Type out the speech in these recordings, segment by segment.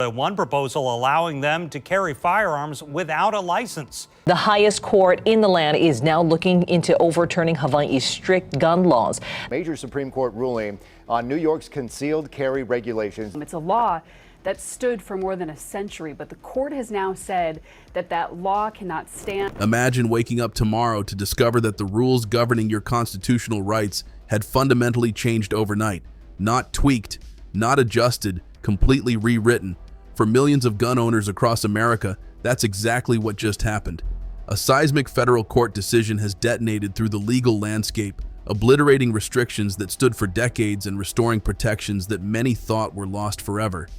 one proposal allowing them to carry firearms without a license. The highest court in the land is now looking into overturning Hawaii's strict gun laws. Major Supreme Court ruling on New York's concealed carry regulations. It's a law that stood for more than a century, but the court has now said that that law cannot stand. Imagine waking up tomorrow to discover that the rules governing your constitutional rights had fundamentally changed overnight. Not tweaked, not adjusted, completely rewritten. For millions of gun owners across America, that's exactly what just happened. A seismic federal court decision has detonated through the legal landscape, obliterating restrictions that stood for decades and restoring protections that many thought were lost forever.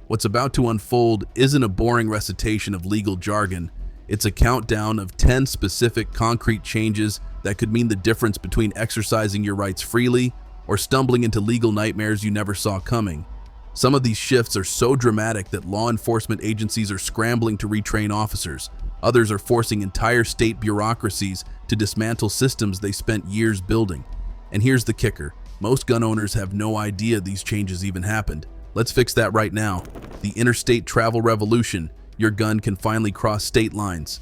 What's about to unfold isn't a boring recitation of legal jargon. It's a countdown of 10 specific, concrete changes that could mean the difference between exercising your rights freely or stumbling into legal nightmares you never saw coming. Some of these shifts are so dramatic that law enforcement agencies are scrambling to retrain officers. Others are forcing entire state bureaucracies to dismantle systems they spent years building. And here's the kicker. Most gun owners have no idea these changes even happened. Let's fix that right now. The interstate travel revolution. Your gun can finally cross state lines.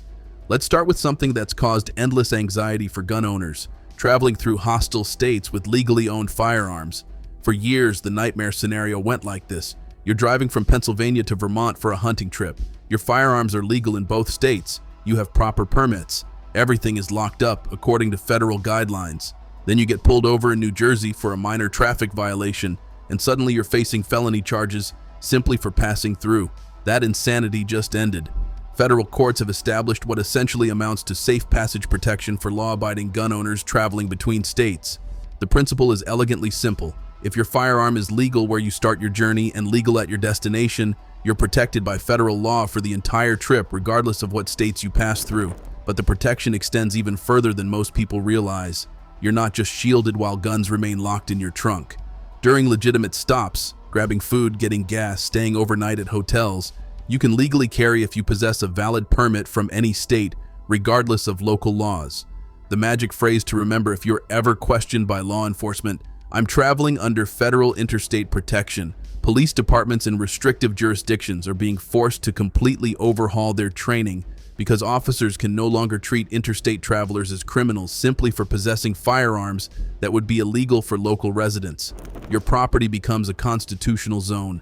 Let's start with something that's caused endless anxiety for gun owners, traveling through hostile states with legally owned firearms. For years, the nightmare scenario went like this. You're driving from Pennsylvania to Vermont for a hunting trip. Your firearms are legal in both states. You have proper permits. Everything is locked up according to federal guidelines. Then you get pulled over in New Jersey for a minor traffic violation, and suddenly you're facing felony charges simply for passing through. That insanity just ended. Federal courts have established what essentially amounts to safe passage protection for law-abiding gun owners traveling between states. The principle is elegantly simple. If your firearm is legal where you start your journey and legal at your destination, you're protected by federal law for the entire trip, regardless of what states you pass through. But the protection extends even further than most people realize. You're not just shielded while guns remain locked in your trunk. During legitimate stops, grabbing food, getting gas, staying overnight at hotels, you can legally carry if you possess a valid permit from any state, regardless of local laws. The magic phrase to remember if you're ever questioned by law enforcement: I'm traveling under federal interstate protection. Police departments in restrictive jurisdictions are being forced to completely overhaul their training because officers can no longer treat interstate travelers as criminals simply for possessing firearms that would be illegal for local residents. Your property becomes a constitutional zone.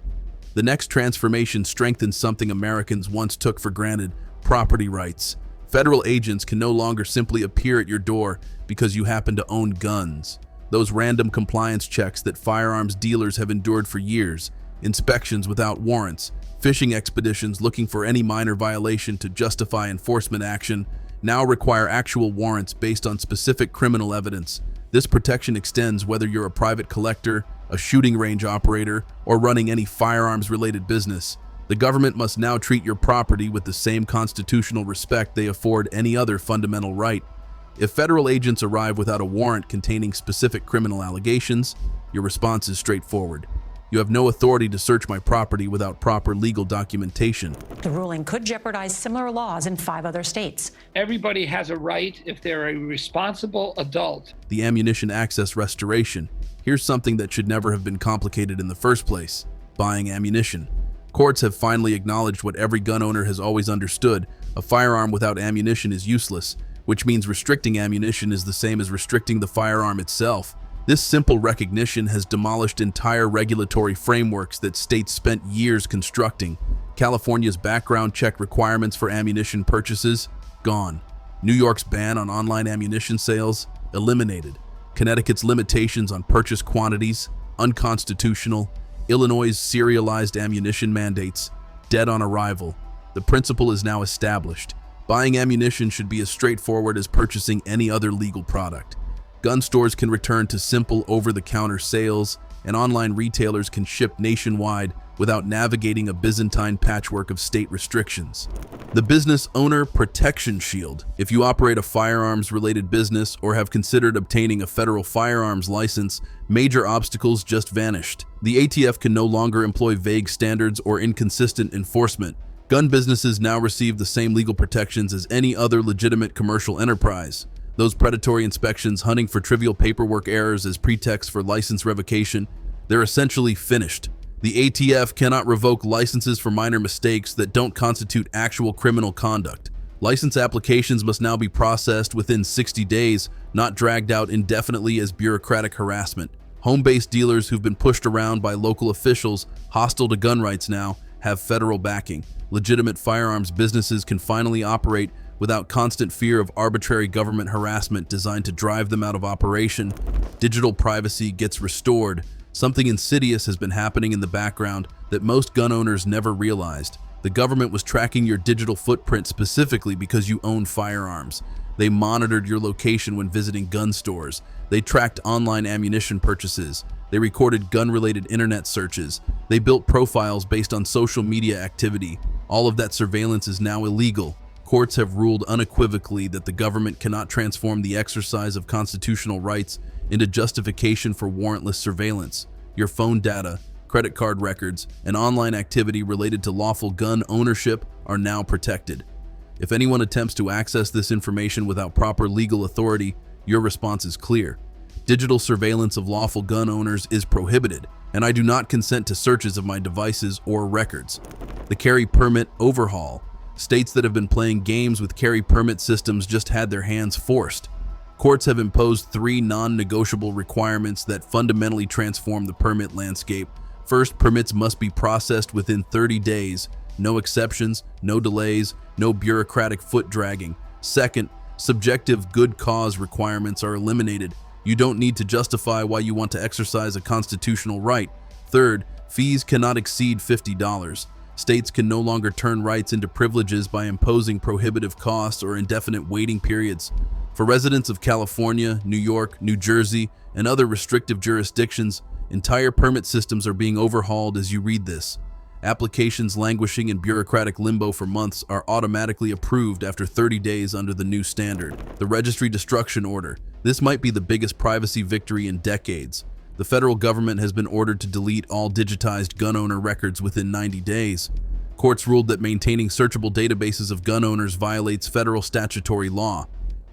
The next transformation strengthens something Americans once took for granted: property rights. Federal agents can no longer simply appear at your door because you happen to own guns. Those random compliance checks that firearms dealers have endured for years, inspections without warrants, fishing expeditions looking for any minor violation to justify enforcement action, now require actual warrants based on specific criminal evidence. This protection extends whether you're a private collector, a shooting range operator, or running any firearms-related business. The government must now treat your property with the same constitutional respect they afford any other fundamental right. If federal agents arrive without a warrant containing specific criminal allegations, your response is straightforward. You have no authority to search my property without proper legal documentation. The ruling could jeopardize similar laws in 5 other states. Everybody has a right if they're a responsible adult. The ammunition access restoration. Here's something that should never have been complicated in the first place: buying ammunition. Courts have finally acknowledged what every gun owner has always understood: a firearm without ammunition is useless, which means restricting ammunition is the same as restricting the firearm itself. This simple recognition has demolished entire regulatory frameworks that states spent years constructing. California's background check requirements for ammunition purchases, gone. New York's ban on online ammunition sales, eliminated. Connecticut's limitations on purchase quantities, unconstitutional. Illinois' serialized ammunition mandates, dead on arrival. The principle is now established. Buying ammunition should be as straightforward as purchasing any other legal product. Gun stores can return to simple over-the-counter sales, and online retailers can ship nationwide without navigating a Byzantine patchwork of state restrictions. The Business Owner Protection Shield. If you operate a firearms-related business or have considered obtaining a federal firearms license, major obstacles just vanished. The ATF can no longer employ vague standards or inconsistent enforcement. Gun businesses now receive the same legal protections as any other legitimate commercial enterprise. Those predatory inspections hunting for trivial paperwork errors as pretext for license revocation, they're essentially finished. The ATF cannot revoke licenses for minor mistakes that don't constitute actual criminal conduct. License applications must now be processed within 60 days, not dragged out indefinitely as bureaucratic harassment. Home-based dealers who've been pushed around by local officials hostile to gun rights now have federal backing. Legitimate firearms businesses can finally operate without constant fear of arbitrary government harassment designed to drive them out of operation. Digital privacy gets restored. Something insidious has been happening in the background that most gun owners never realized. The government was tracking your digital footprint specifically because you own firearms. They monitored your location when visiting gun stores. They tracked online ammunition purchases. They recorded gun-related internet searches. They built profiles based on social media activity. All of that surveillance is now illegal. Courts have ruled unequivocally that the government cannot transform the exercise of constitutional rights into justification for warrantless surveillance. Your phone data, credit card records, and online activity related to lawful gun ownership are now protected. If anyone attempts to access this information without proper legal authority, your response is clear. Digital surveillance of lawful gun owners is prohibited, and I do not consent to searches of my devices or records. The carry permit overhaul. States that have been playing games with carry permit systems just had their hands forced. Courts have imposed 3 non-negotiable requirements that fundamentally transform the permit landscape. First, permits must be processed within 30 days. No exceptions, no delays, no bureaucratic foot dragging. Second, subjective good cause requirements are eliminated. You don't need to justify why you want to exercise a constitutional right. Third, fees cannot exceed $50. States can no longer turn rights into privileges by imposing prohibitive costs or indefinite waiting periods. For residents of California, New York, New Jersey, and other restrictive jurisdictions, entire permit systems are being overhauled as you read this. Applications languishing in bureaucratic limbo for months are automatically approved after 30 days under the new standard. The Registry Destruction Order. This might be the biggest privacy victory in decades. The federal government has been ordered to delete all digitized gun owner records within 90 days. Courts ruled that maintaining searchable databases of gun owners violates federal statutory law.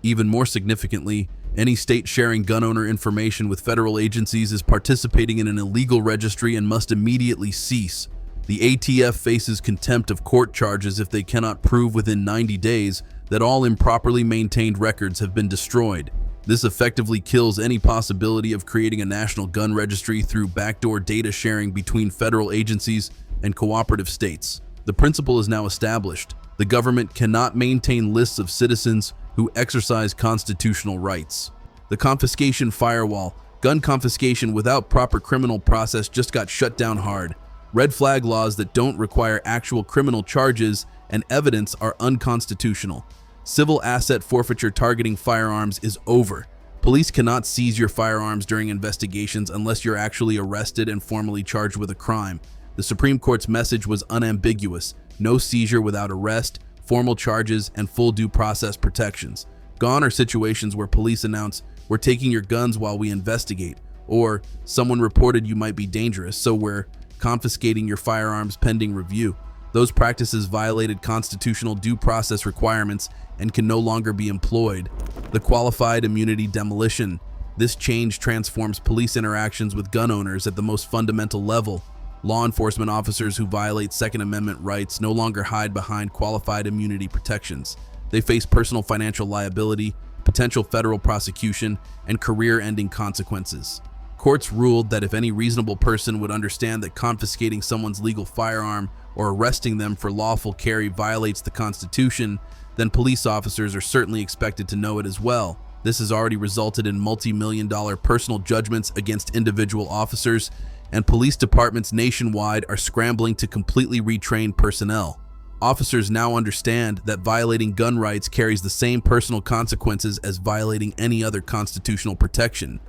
Even more significantly, any state sharing gun owner information with federal agencies is participating in an illegal registry and must immediately cease. The ATF faces contempt of court charges if they cannot prove within 90 days that all improperly maintained records have been destroyed. This effectively kills any possibility of creating a national gun registry through backdoor data sharing between federal agencies and cooperative states. The principle is now established. The government cannot maintain lists of citizens who exercise constitutional rights. The confiscation firewall. Gun confiscation without proper criminal process just got shut down hard. Red flag laws that don't require actual criminal charges and evidence are unconstitutional. Civil asset forfeiture targeting firearms is over. Police cannot seize your firearms during investigations unless you're actually arrested and formally charged with a crime. The Supreme Court's message was unambiguous: no seizure without arrest, formal charges, and full due process protections. Gone are situations where police announce, "We're taking your guns while we investigate," or "Someone reported you might be dangerous, so we're confiscating your firearms pending review." Those practices violated constitutional due process requirements and can no longer be employed. The qualified immunity demolition. This change transforms police interactions with gun owners at the most fundamental level. Law enforcement officers who violate Second Amendment rights no longer hide behind qualified immunity protections. They face personal financial liability, potential federal prosecution, and career-ending consequences. Courts ruled that if any reasonable person would understand that confiscating someone's legal firearm or arresting them for lawful carry violates the Constitution, then police officers are certainly expected to know it as well. This has already resulted in multi-million-dollar personal judgments against individual officers, and police departments nationwide are scrambling to completely retrain personnel. Officers now understand that violating gun rights carries the same personal consequences as violating any other constitutional protection.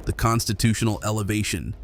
The constitutional elevation.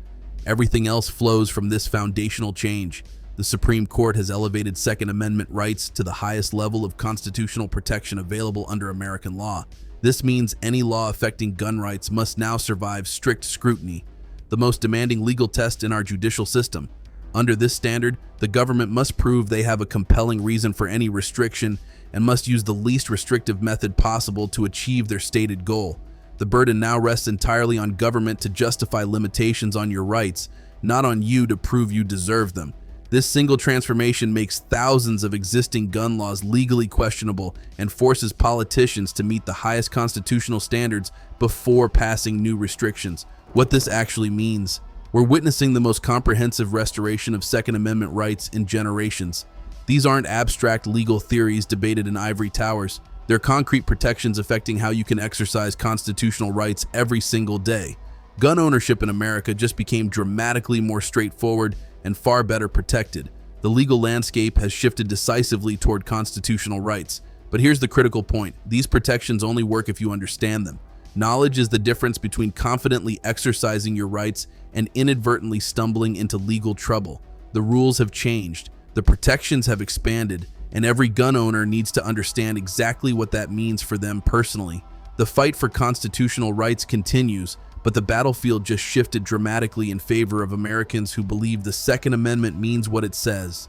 Everything else flows from this foundational change. The Supreme Court has elevated Second Amendment rights to the highest level of constitutional protection available under American law. This means any law affecting gun rights must now survive strict scrutiny, the most demanding legal test in our judicial system. Under this standard, the government must prove they have a compelling reason for any restriction and must use the least restrictive method possible to achieve their stated goal. The burden now rests entirely on government to justify limitations on your rights, not on you to prove you deserve them. This single transformation makes thousands of existing gun laws legally questionable and forces politicians to meet the highest constitutional standards before passing new restrictions. What this actually means: we're witnessing the most comprehensive restoration of Second Amendment rights in generations. These aren't abstract legal theories debated in ivory towers. They're concrete protections affecting how you can exercise constitutional rights every single day. Gun ownership in America just became dramatically more straightforward and far better protected. The legal landscape has shifted decisively toward constitutional rights. But here's the critical point: these protections only work if you understand them. Knowledge is the difference between confidently exercising your rights and inadvertently stumbling into legal trouble. The rules have changed, the protections have expanded, and every gun owner needs to understand exactly what that means for them personally. The fight for constitutional rights continues, but the battlefield just shifted dramatically in favor of Americans who believe the Second Amendment means what it says.